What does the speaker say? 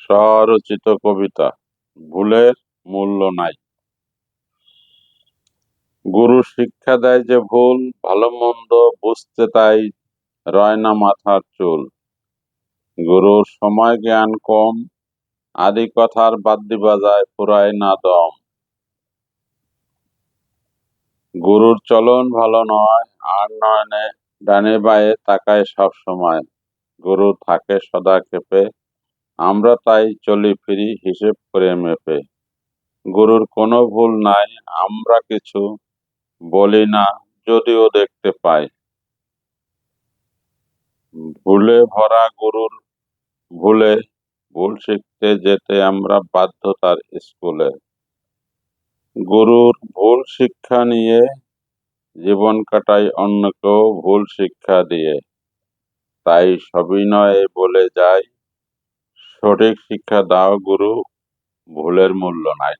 স্বরচিত কবিতা। ভুলের মূল্য নাই। গুরু শিক্ষা দেয় যে ভুল ভালো মন্দ বুঝতে তাই রয় না মাথার চুল। গুরুর সময় জ্ঞান কম, আদি কথার বাদ্যি বাজায় ফুরায় না দম। গুরুর চলন ভালো নয়, আর নয়নে ডানে বায়ে তাকায় সব সময়। গুরু থাকে সদা ক্ষেপে, আমরা তাই চলি ফিরি হিসেব করে মেপে। গুরুর কোনো ভুল নাই, আমরা কিছু বলি না যদিও দেখতে পাই। ভুলে ভরা গুরুর ভুলে, ভুল শিখতে যেতে আমরা বাধ্য তার স্কুলে। গুরুর ভুল শিক্ষা নিয়ে জীবন কাটাই অন্যকেও ভুল শিক্ষা দিয়ে। তাই সবিনয়ে বলে যাই, সঠিক শিক্ষা দাও গুরু, ভুলের মূল্য নাই।